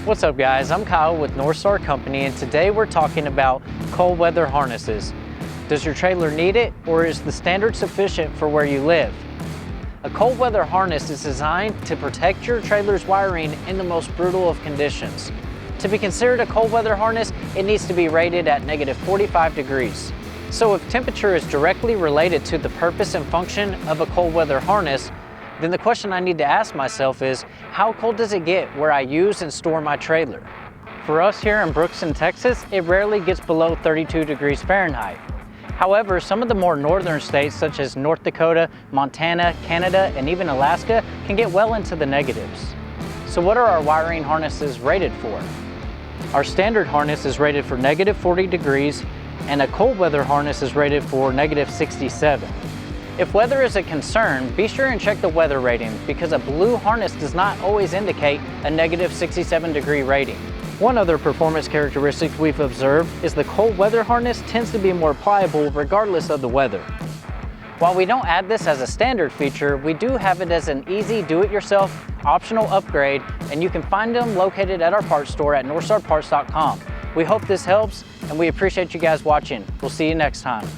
What's up guys, I'm Kyle with Norstar Company, and today we're talking about cold weather harnesses. Does your trailer need it, or is the standard sufficient for where you live? A cold weather harness is designed to protect your trailer's wiring in the most brutal of conditions. To be considered a cold weather harness, it needs to be rated at -45 degrees. So if temperature is directly related to the purpose and function of a cold weather harness, then the question I need to ask myself is, how cold does it get where I use and store my trailer? For us here in Brookston, Texas, it rarely gets below 32 degrees Fahrenheit. However, some of the more northern states such as North Dakota, Montana, Canada, and even Alaska can get well into the negatives. So what are our wiring harnesses rated for? Our standard harness is rated for -40 degrees, and a cold weather harness is rated for -67. If weather is a concern, be sure and check the weather rating, because a blue harness does not always indicate a -67 degree rating. One other performance characteristic we've observed is the cold weather harness tends to be more pliable regardless of the weather. While we don't add this as a standard feature, we do have it as an easy do-it-yourself optional upgrade, and you can find them located at our parts store at norstarparts.com. We hope this helps, and we appreciate you guys watching. We'll see you next time.